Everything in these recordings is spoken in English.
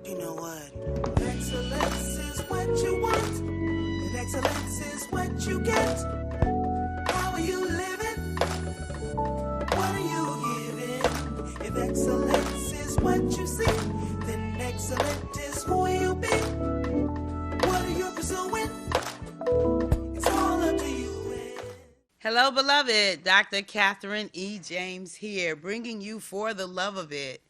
You know what? Excellence is what you want, and excellence is what you get. How are you living? What are you giving? If excellence is what you see, then excellent is who you be. What are you pursuing? It's all up to you. Hello, beloved. Dr. Catherine E. James here, bringing you For the Love of It,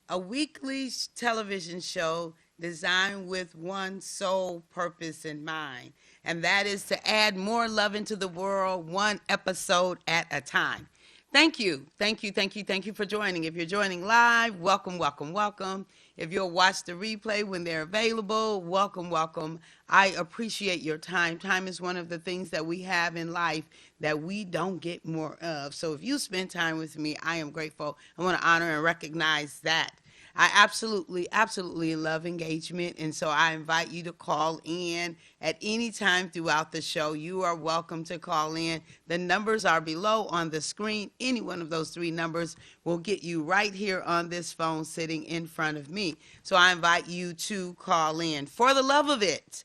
a weekly television show designed with one sole purpose in mind, and that is to add more love into the world, one episode at a time. Thank you for joining. If you're joining live, welcome, welcome, welcome. If you'll watch the replay when they're available, welcome, welcome. I appreciate your time. Time is one of the things that we have in life that we don't get more of. So if you spend time with me, I am grateful. I want to honor and recognize that. I absolutely love engagement. And so I invite you to call in at any time throughout the show. You are welcome to call in. The numbers are below on the screen. Any one of those three numbers will get you right here on this phone sitting in front of me. So I invite you to call in. For the love of it,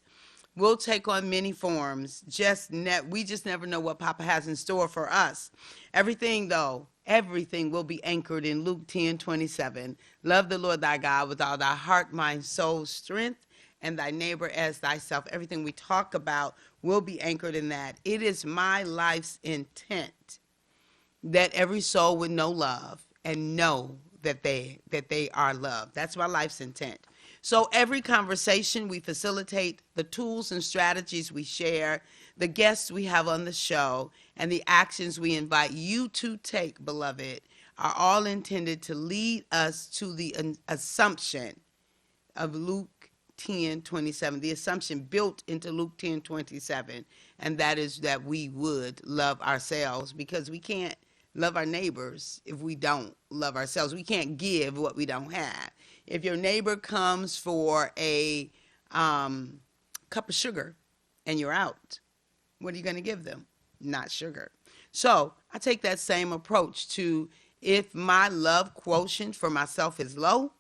we'll take on many forms. We just never know what Papa has in store for us. Everything will be anchored in Luke 10:27. Love the Lord thy God with all thy heart, mind, soul, strength, and thy neighbor as thyself. Everything we talk about will be anchored in that. It is my life's intent that every soul would know love and know that they are loved. That's my life's intent. So every conversation we facilitate, the tools and strategies we share, the guests we have on the show, and the actions we invite you to take, beloved, are all intended to lead us to the assumption of Luke 10:27, the assumption built into Luke 10:27, and that is that we would love ourselves, because we can't love our neighbors if we don't love ourselves. We can't give what we don't have. If your neighbor comes for a cup of sugar and you're out, what are you going to give them? Not sugar. So I take that same approach to, if my love quotient for myself is low,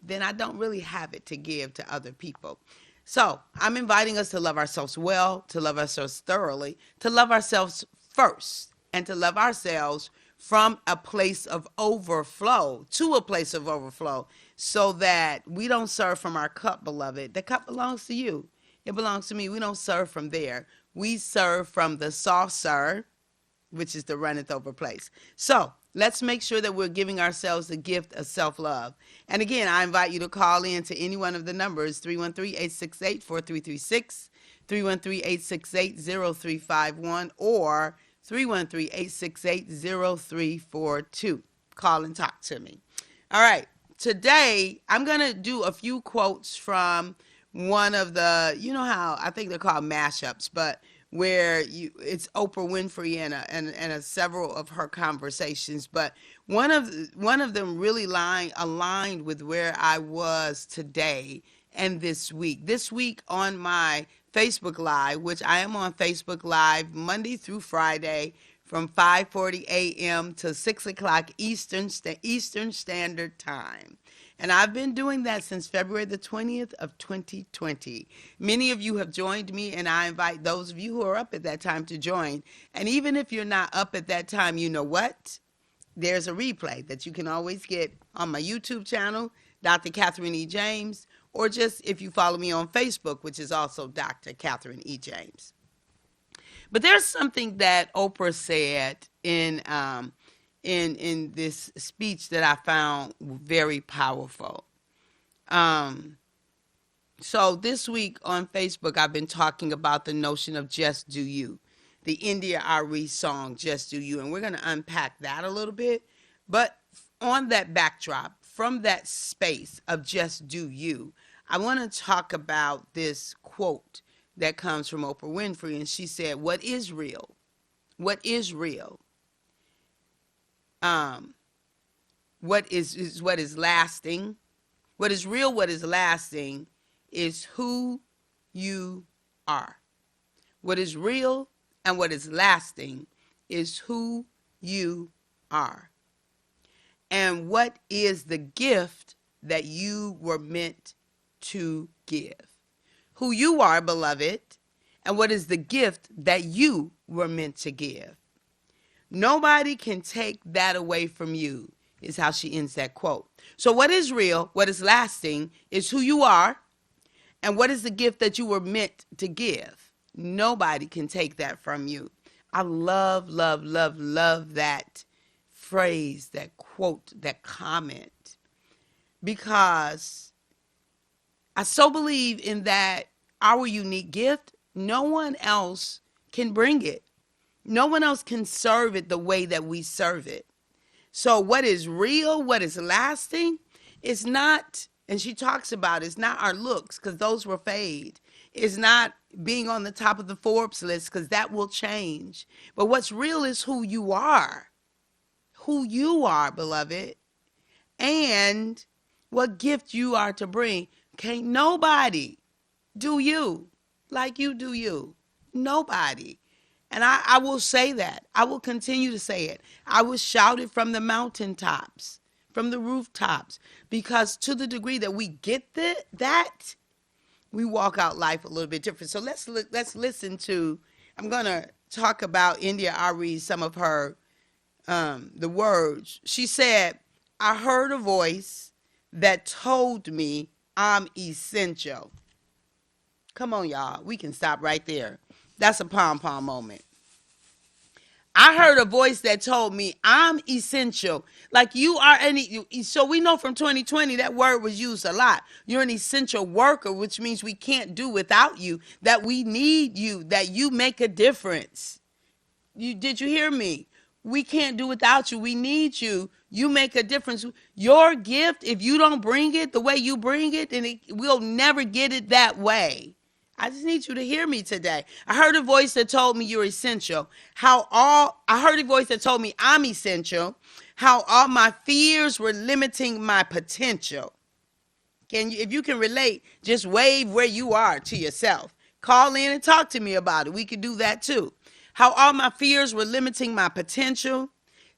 then I don't really have it to give to other people. So I'm inviting us to love ourselves well, to love ourselves thoroughly, to love ourselves first, and to love ourselves from a place of overflow to a place of overflow, so that we don't serve from our cup, beloved. The cup belongs to you. It belongs to me. We don't serve from there. We serve from the saucer, which is the runneth over place. So let's make sure that we're giving ourselves the gift of self-love. And again, I invite you to call in to any one of the numbers, 313-868-4336, 313-868-0351, or 313-868-0342. Call and talk to me. All right. Today, I'm going to do a few quotes from one of the, you know how, I think they're called mashups, but where it's Oprah Winfrey and several of her conversations. But one of them really aligned with where I was today and this week. This week on my Facebook Live, which I am on Facebook Live Monday through Friday from 5:40 a.m. to 6 o'clock Eastern Standard Time. And I've been doing that since February the 20th of 2020. Many of you have joined me, and I invite those of you who are up at that time to join. And even if you're not up at that time, you know what? There's a replay that you can always get on my YouTube channel, Dr. Catherine E. James, or just if you follow me on Facebook, which is also Dr. Catherine E. James. But there's something that Oprah said in this speech that I found very powerful. So this week on Facebook, I've been talking about the notion of just do you, the India Ari song, Just Do You. And we're going to unpack that a little bit. But on that backdrop, from that space of just do you, I want to talk about this quote that comes from Oprah Winfrey. And she said, what is real? What is real? What is lasting? What is real, what is lasting is who you are. What is real and what is lasting is who you are. And what is the gift that you were meant to give. Who you are, beloved, and what is the gift that you were meant to give. Nobody can take that away from you, is how she ends that quote. So what is real, what is lasting, is who you are, and what is the gift that you were meant to give. Nobody can take that from you. I love, love, love, love that phrase, that quote, that comment, because I so believe in that our unique gift, no one else can bring it. No one else can serve it the way that we serve it. So what is real, what is lasting, is not, and she talks about, it's not our looks, because those will fade. It's not being on the top of the Forbes list, because that will change. But what's real is who you are, beloved, and what gift you are to bring. Can't nobody do you like you do you. Nobody. And I will say that. I will continue to say it. I will shout it from the mountaintops, from the rooftops, because to the degree that we get that, we walk out life a little bit different. So let's listen to, I'm going to talk about India Ari, some of her, the words. She said, I heard a voice that told me I'm essential. Come on, y'all. We can stop right there. That's a pom-pom moment. I heard a voice that told me I'm essential. Like you are so we know from 2020 that word was used a lot. You're an essential worker, which means we can't do without you, that we need you, that you make a difference. Did you hear me? We can't do without you. We need you. You make a difference. Your gift, if you don't bring it the way you bring it, then we'll never get it that way. I just need you to hear me today. I heard a voice that told me you're essential. I heard a voice that told me I'm essential. How all my fears were limiting my potential. If you can relate, just wave where you are to yourself. Call in and talk to me about it. We could do that too. How all my fears were limiting my potential.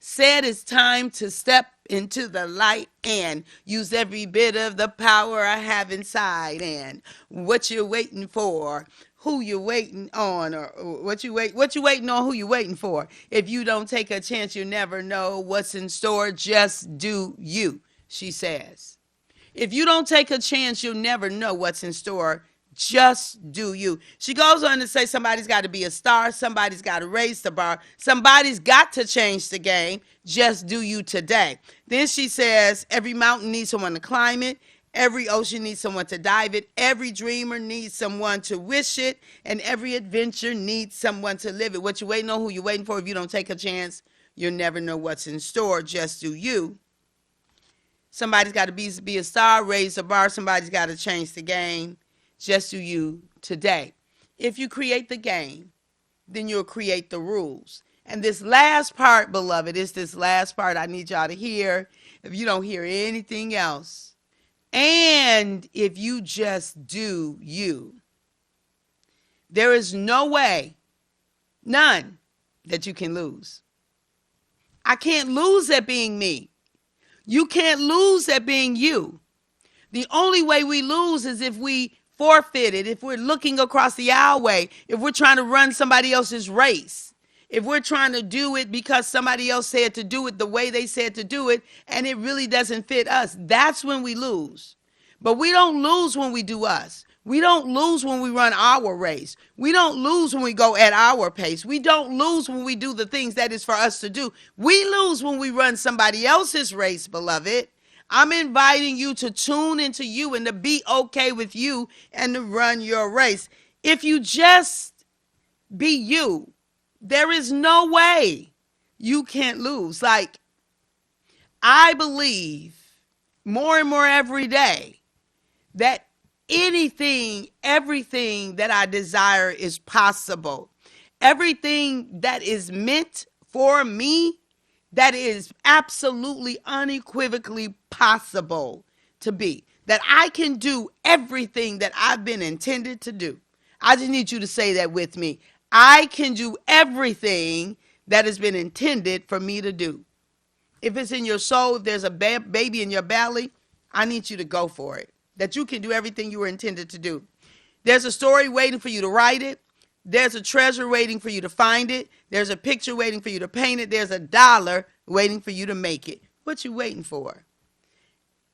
Said it's time to step into the light and use every bit of the power I have inside. And what you're waiting for, who you're waiting on, or what you waiting on, who you waiting for. If you don't take a chance, you never know what's in store. Just do you, she says. If you don't take a chance, you'll never know what's in store. Just do you. She goes on to say somebody's got to be a star. Somebody's got to raise the bar. Somebody's got to change the game. Just do you today. Then she says every mountain needs someone to climb it. Every ocean needs someone to dive it. Every dreamer needs someone to wish it. And every adventure needs someone to live it. What you waiting on, who you waiting for, if you don't take a chance, you'll never know what's in store. Just do you. Somebody's got to be a star, raise the bar. Somebody's got to change the game. Just do you today. If you create the game, then you'll create the rules. And this last part, beloved, is this last part I need y'all to hear. If you don't hear anything else. And if you just do you, there is no way, none, that you can lose. I can't lose at being me. You can't lose at being you. The only way we lose is if we forfeit it, if we're looking across the aisleway, if we're trying to run somebody else's race, if we're trying to do it because somebody else said to do it the way they said to do it, and it really doesn't fit us, that's when we lose. But we don't lose when we do us. We don't lose when we run our race. We don't lose when we go at our pace. We don't lose when we do the things that is for us to do. We lose when we run somebody else's race, beloved. I'm inviting you to tune into you and to be okay with you and to run your race. If you just be you, there is no way you can't lose. Like, I believe more and more every day that everything that I desire is possible. Everything that is meant for me, that is absolutely unequivocally possible to be. That I can do everything that I've been intended to do. I just need you to say that with me. I can do everything that has been intended for me to do. If it's in your soul, if there's a baby in your belly, I need you to go for it. that you can do everything you were intended to do. There's a story waiting for you to write it. There's a treasure waiting for you to find it. There's a picture waiting for you to paint it. There's a dollar waiting for you to make it. What you waiting for?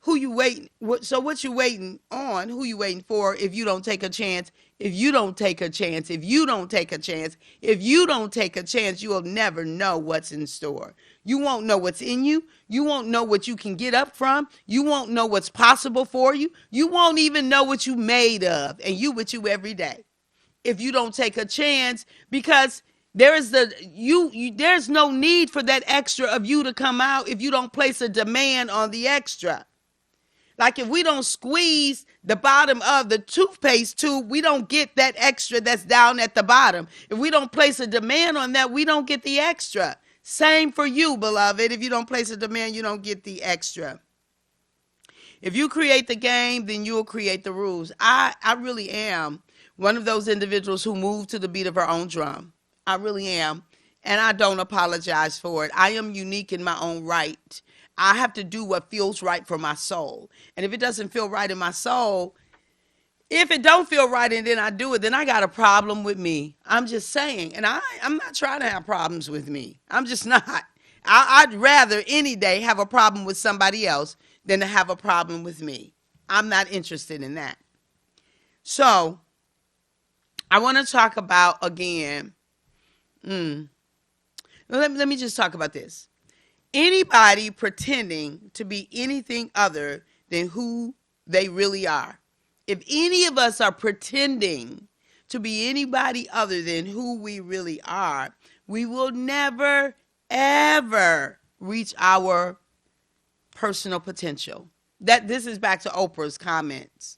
Who you waiting? So what you waiting on? Who you waiting for if you don't take a chance? If you don't take a chance, if you don't take a chance, if you don't take a chance, you will never know what's in store. You won't know what's in you. You won't know what you can get up from. You won't know what's possible for you. You won't even know what you made of, and you with you every day. If you don't take a chance, because there's no need for that extra of you to come out if you don't place a demand on the extra. Like if we don't squeeze the bottom of the toothpaste tube, we don't get that extra that's down at the bottom. If we don't place a demand on that, we don't get the extra. Same for you, beloved. If you don't place a demand, you don't get the extra. If you create the game, then you'll create the rules. I really am one of those individuals who move to the beat of her own drum. I really am. And I don't apologize for it. I am unique in my own right. I have to do what feels right for my soul. And if it doesn't feel right in my soul, if it don't feel right and then I do it, then I got a problem with me. I'm just saying. And I'm not trying to have problems with me. I'm just not. I'd rather any day have a problem with somebody else than to have a problem with me. I'm not interested in that. So I want to talk about, again, let me just talk about this. Anybody pretending to be anything other than who they really are. If any of us are pretending to be anybody other than who we really are, we will never, ever reach our personal potential. This is back to Oprah's comments.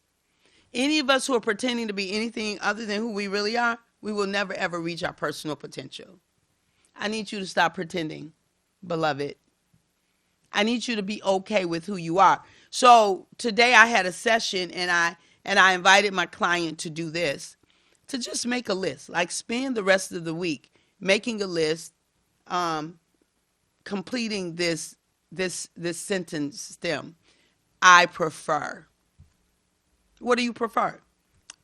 Any of us who are pretending to be anything other than who we really are, we will never, ever reach our personal potential. I need you to stop pretending, beloved. I need you to be okay with who you are. So today I had a session and I invited my client to do this, to just make a list, like spend the rest of the week making a list, completing this sentence stem. I prefer. What do you prefer?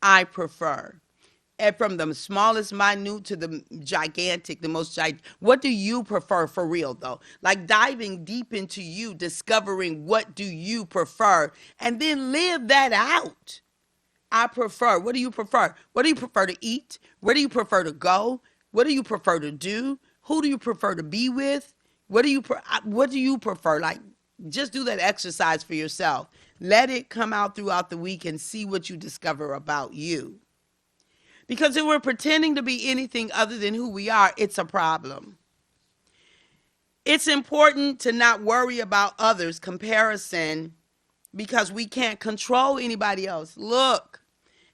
I prefer. And from the smallest minute to the gigantic, what do you prefer for real though? Like diving deep into you, discovering what do you prefer, and then live that out. I prefer. What do you prefer? What do you prefer to eat? Where do you prefer to go? What do you prefer to do? Who do you prefer to be with? What do you prefer? Like, just do that exercise for yourself. Let it come out throughout the week and see what you discover about you. Because if we're pretending to be anything other than who we are, it's a problem. It's important to not worry about others' comparison because we can't control anybody else. Look,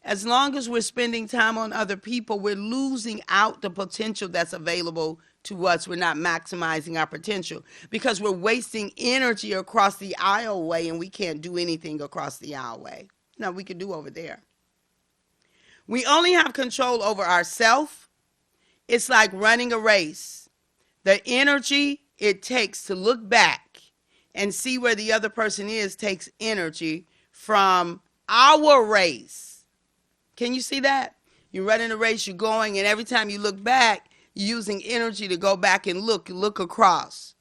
as long as we're spending time on other people, we're losing out the potential that's available to us. We're not maximizing our potential because we're wasting energy across the aisleway and we can't do anything across the aisleway. Now, we can do over there. We only have control over ourselves. It's like running a race. The energy it takes to look back and see where the other person is takes energy from our race. Can you see that? You're running a race, you're going, and every time you look back, you're using energy to go back and look across.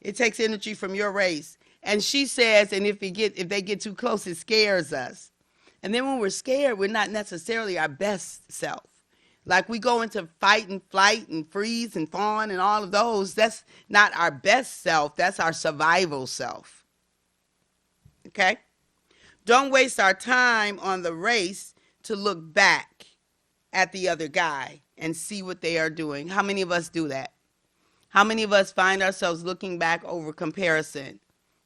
It takes energy from your race. And she says, and if they get too close, it scares us. And then when we're scared, we're not necessarily our best self. Like we go into fight and flight and freeze and fawn and all of those. That's not our best self. That's our survival self. Okay? Don't waste our time on the race to look back at the other guy and see what they are doing. How many of us do that? How many of us find ourselves looking back over comparison?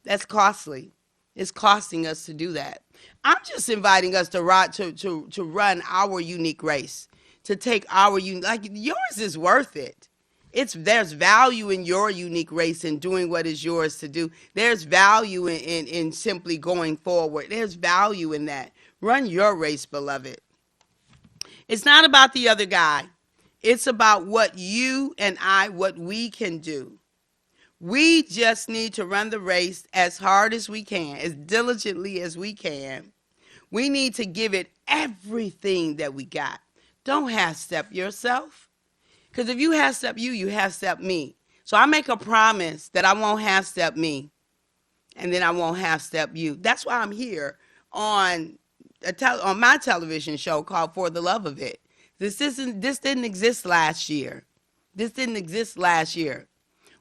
That's costly. It's costing us to do that. I'm just inviting us to run our unique race, to take our like yours is worth it. There's value in your unique race and doing what is yours to do. There's value in simply going forward. There's value in that. Run your race, beloved. It's not about the other guy. It's about what you and what we can do. We just need to run the race as hard as we can, as diligently as we can, We need to give it everything that we got. Don't half step yourself. Because if you half step you half step me. So I make a promise that I won't half step me, and then I won't half step you. That's why I'm here on on my television show called For the Love of It. This didn't exist last year. This didn't exist last year.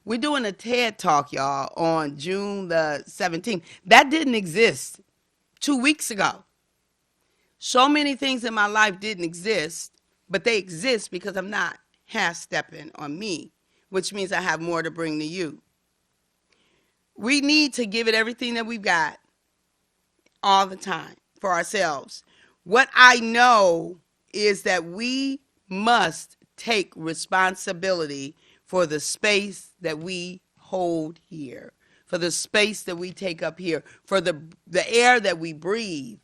We're doing a TED Talk, y'all, on June the 17th. That didn't exist 2 weeks ago. So many things in my life didn't exist, but they exist because I'm not half stepping on me, which means I have more to bring to you. We need to give it everything that we've got all the time for ourselves. What I know is that we must take responsibility for the space that we hold here, for the space that we take up here, for the air that we breathe,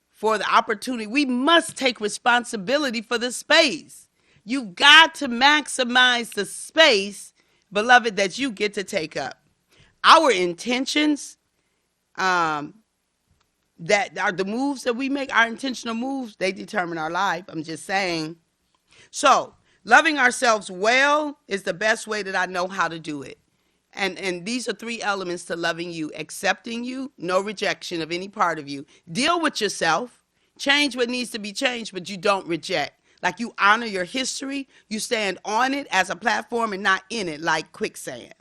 for the opportunity. We must take responsibility for the space. You've got to maximize the space, beloved, that you get to take up. Our intentions, that are the moves that we make, our intentional moves, they determine our life. I'm just saying. So, loving ourselves well is the best way that I know how to do it. And these are 3 elements to loving you: accepting you, no rejection of any part of you. Deal with yourself, change what needs to be changed, but you don't reject. Like, you honor your history, you stand on it as a platform and not in it like quicksand.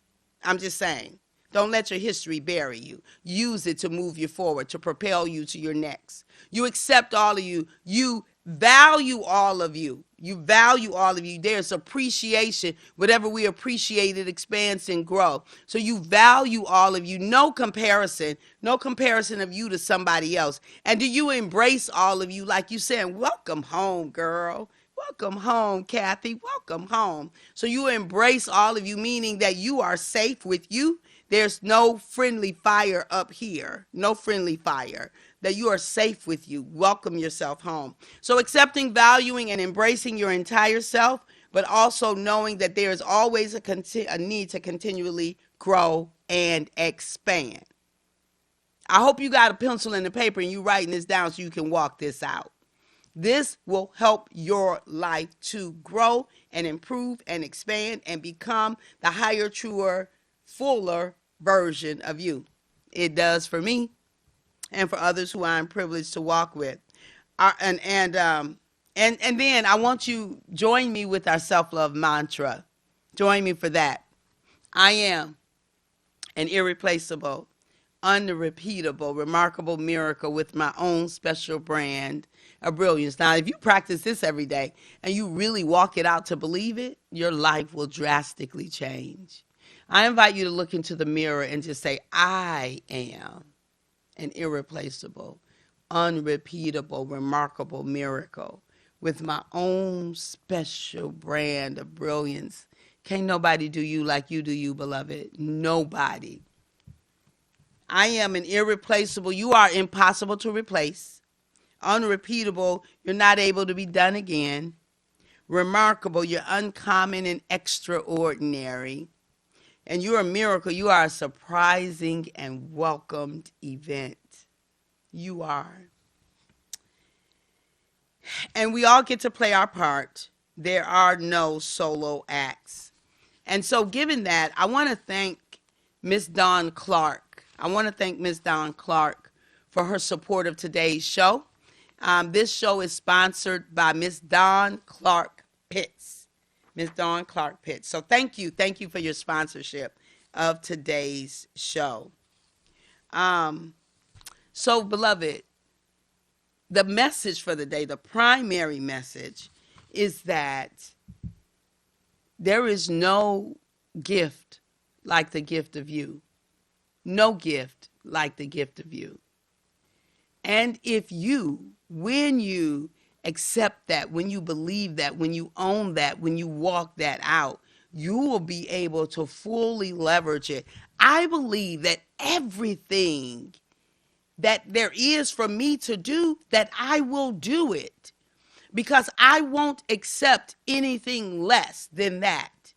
I'm just saying. Don't let your history bury you. Use it to move you forward, to propel you to your next. You accept all of you. You value all of you. You value all of you. There's appreciation. Whatever we appreciate, it expands and grows. So you value all of you. No comparison of you to somebody else. And do you embrace all of you like you saying, welcome home, girl. Welcome home, Kathy. Welcome home. So you embrace all of you, meaning that you are safe with you. There's no friendly fire up here. No friendly fire. That you are safe with you. Welcome yourself home. So accepting, valuing, and embracing your entire self, but also knowing that there is always a need to continually grow and expand. I hope you got a pencil and a paper and you writing this down so you can walk this out. This will help your life to grow and improve and expand and become the higher, truer, fuller version of you. It does for me and for others who I'm privileged to walk with. And then I want you join me with our self-love mantra. Join me for that. I am an irreplaceable, unrepeatable, remarkable miracle with my own special brand of brilliance. Now, if you practice this every day and you really walk it out to believe it, your life will drastically change. I invite you to look into the mirror and just say, I am an irreplaceable, unrepeatable, remarkable miracle with my own special brand of brilliance. Can't nobody do you like you do you, beloved. Nobody. I am an irreplaceable. You are impossible to replace. Unrepeatable. You're not able to be done again. Remarkable. You're uncommon and extraordinary. And you're a miracle. You are a surprising and welcomed event. You are. And we all get to play our part. There are no solo acts. And so given that, I want to thank Miss Dawn Clark. I want to thank Miss Dawn Clark for her support of today's show. This show is sponsored by Miss Dawn Clark Pitts. Miss Dawn Clark Pitts. So thank you. Thank you for your sponsorship of today's show. So, beloved, the message for the day, the primary message, is that there is no gift like the gift of you. No gift like the gift of you. And if you, when you accept that, when you believe that, when you own that, when you walk that out, you will be able to fully leverage it. I believe that everything that there is for me to do, that I will do it, because I won't accept anything less than that.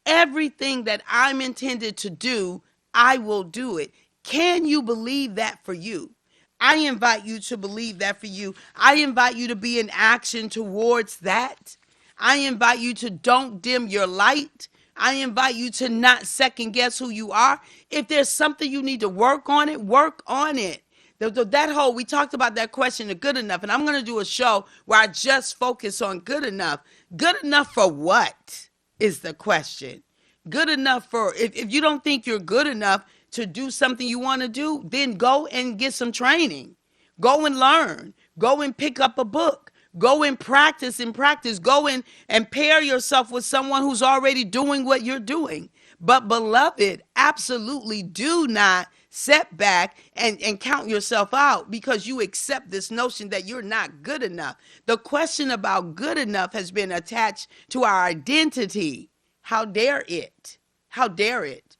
Everything that I'm intended to do, I will do it. Can you believe that for you? I invite you to believe that for you. I invite you to be in action towards that. I invite you to don't dim your light. I invite you to not second guess who you are. If there's something you need to work on it, work on it. That whole, we talked about that question of good enough, and I'm going to do a show where I just focus on good enough. Good enough for what is the question? Good enough for, if you don't think you're good enough to do something you want to do, then go and get some training. Go and learn. Go and pick up a book. Go and practice and practice. Go in and pair yourself with someone who's already doing what you're doing. But beloved, absolutely do not set back and count yourself out because you accept this notion that you're not good enough. The question about good enough has been attached to our identity. How dare it? How dare it?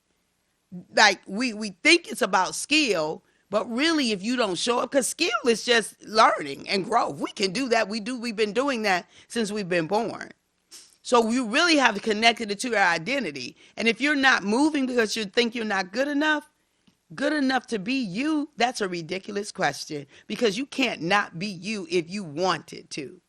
Like we think it's about skill, but really if you don't show up, because skill is just learning and growth. We can do that. We've been doing that since we've been born. So you really have to connect it to your identity. And if you're not moving because you think you're not good enough to be you, that's a ridiculous question because you can't not be you if you wanted to.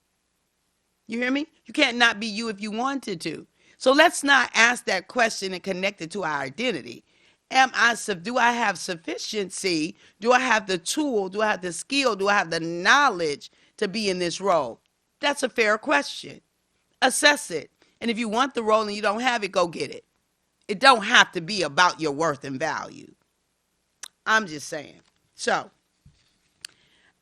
You hear me? You can't not be you if you wanted to. So let's not ask that question and connect it to our identity. Do I have sufficiency? Do I have the tool? Do I have the skill? Do I have the knowledge to be in this role? That's a fair question. Assess it. And if you want the role and you don't have it, go get it. It don't have to be about your worth and value. I'm just saying. So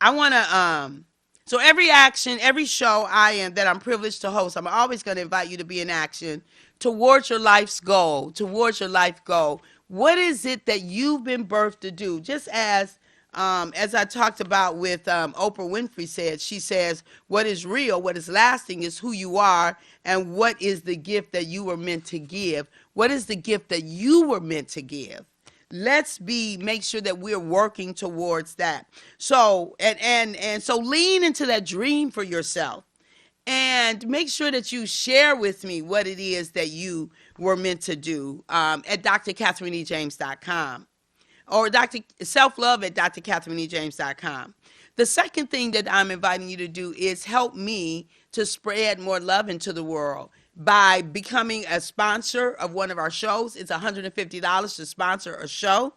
I want to, so every action, every show that I'm privileged to host, I'm always going to invite you to be in action towards your life's goal, towards your life goal. What is it that you've been birthed to do? Just as I talked about with Oprah Winfrey said, she says, what is real, what is lasting is who you are and what is the gift that you were meant to give. What is the gift that you were meant to give? Let's make sure that we're working towards that. So, and so lean into that dream for yourself and make sure that you share with me what it is that you were meant to do at drcatherineejames.com or self-love at drcatherineejames.com. The second thing that I'm inviting you to do is help me to spread more love into the world by becoming a sponsor of one of our shows. It's $150 to sponsor a show,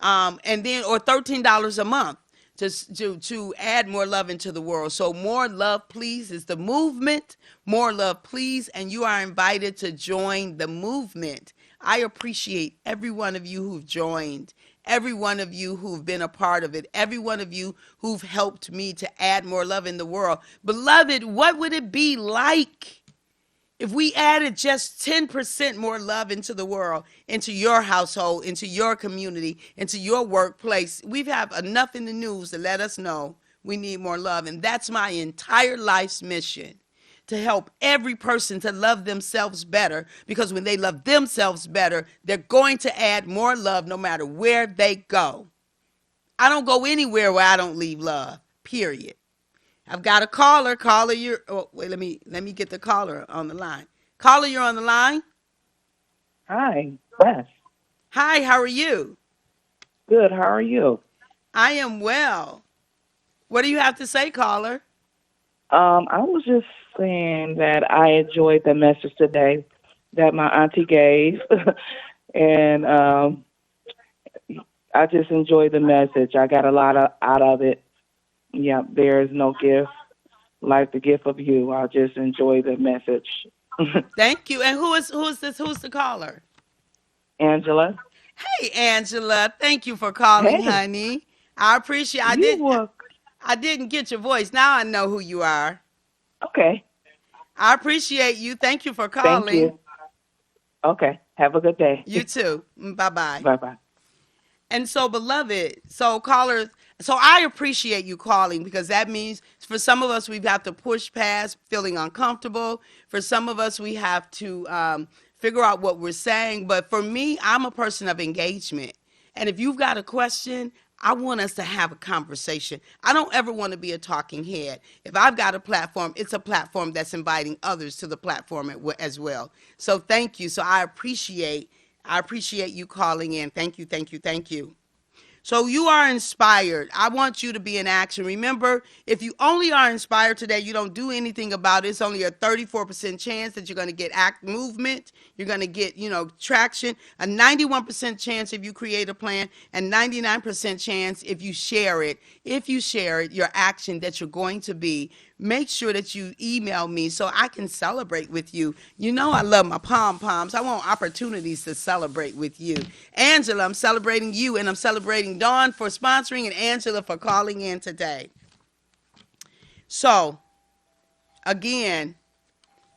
and then or $13 a month to add more love into the world. So More Love Please is the movement. More Love Please, and you are invited to join the movement. I appreciate every one of you who've joined, every one of you who've been a part of it, every one of you who've helped me to add more love in the world. Beloved, what would it be like if we added just 10% more love into the world, into your household, into your community, into your workplace? We have enough in the news to let us know we need more love. And that's my entire life's mission, to help every person to love themselves better, because when they love themselves better, they're going to add more love no matter where they go. I don't go anywhere where I don't leave love, period. I've got a caller. Caller, wait, let me get the caller on the line. Caller, you're on the line. Hi, yes. Hi, how are you? Good, how are you? I am well. What do you have to say, caller? I was just saying that I enjoyed the message today that my auntie gave, and I just enjoyed the message. I got a lot out of it. Yeah, there is no gift like the gift of you. I just enjoy the message. Thank you. And who's this? Who's the caller? Angela, Hey, Angela. Thank you for calling, hey, honey. I appreciate. you were I didn't get your voice. Now I know who you are. okay. I appreciate you. Thank you for Thank calling. you. Okay, have a good day. You too. Bye bye. Bye bye. And so, beloved, so callers, so I appreciate you calling because that means for some of us, we've got to push past feeling uncomfortable. For some of us, we have to figure out what we're saying. But for me, I'm a person of engagement. And if you've got a question, I want us to have a conversation. I don't ever want to be a talking head. If I've got a platform, it's a platform that's inviting others to the platform as well. So thank you. So I appreciate you calling in. Thank you, thank you, thank you. So you are inspired. I want you to be in action. Remember, if you only are inspired today, you don't do anything about it. It's only a 34% chance that you're going to get movement. You're going to get, traction. A 91% chance if you create a plan, and 99% chance if you share it. If you share it, your action that you're going to be, make sure that you email me so I can celebrate with you. I love my pom-poms. I want opportunities to celebrate with you. Angela, I'm celebrating you, and I'm celebrating Dawn for sponsoring and Angela for calling in today. So, again,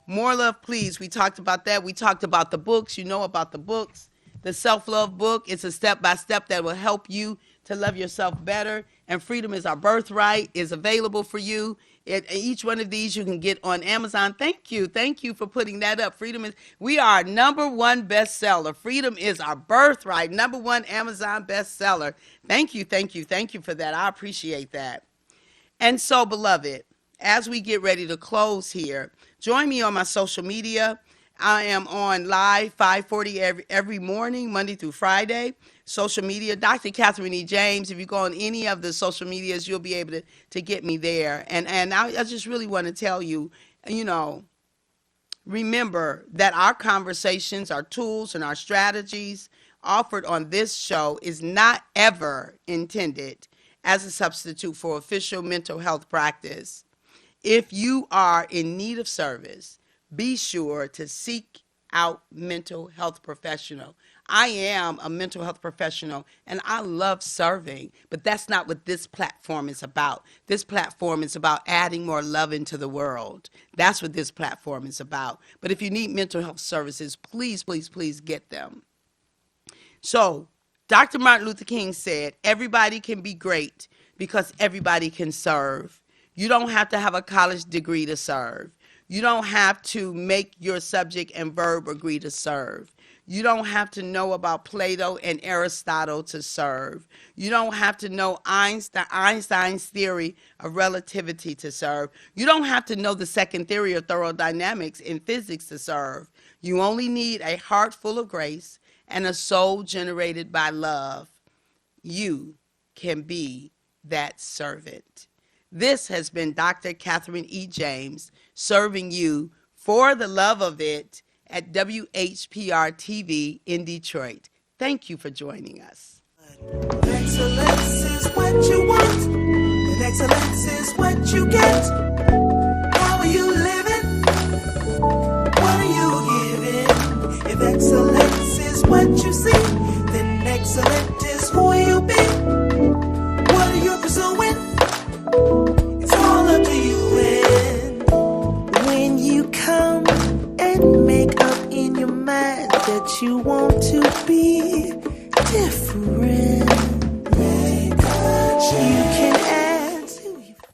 more love, please. We talked about that. We talked about the books. You know about the books. The self-love book, it's a step-by-step that will help you to love yourself better. And Freedom is Our Birthright is available for you. Each one of these you can get on Amazon. Thank you for putting that up. We are #1 bestseller. Freedom is Our Birthright, #1 Amazon bestseller. Thank you for that. I appreciate that. And so, beloved, as we get ready to close here, join me on my social media. I am on live 5:40 every morning, Monday through Friday. Social media, Dr. Catherine E. James. If you go on any of the social medias, you'll be able to get me there. And I just really want to tell you, remember that our conversations, our tools, and our strategies offered on this show is not ever intended as a substitute for official mental health practice. If you are in need of service, be sure to seek out mental health professional. I am a mental health professional, and I love serving, but that's not what this platform is about. This platform is about adding more love into the world. That's what this platform is about. But if you need mental health services, please, please, please get them. So, Dr. Martin Luther King said, everybody can be great because everybody can serve. You don't have to have a college degree to serve. You don't have to make your subject and verb agree to serve. You don't have to know about Plato and Aristotle to serve. You don't have to know Einstein's theory of relativity to serve. You don't have to know the second theory of thermodynamics in physics to serve. You only need a heart full of grace and a soul generated by love. You can be that servant. This has been Dr. Catherine E. James serving you for the love of it at WHPR TV in Detroit. Thank you for joining us. Excellence is what you want, and excellence is what you get. How are you living? What are you giving? If excellence is what you see, then excellent is who you be. What are you pursuing? It's all up to you. And when you come and make up in your mind that you want to be different,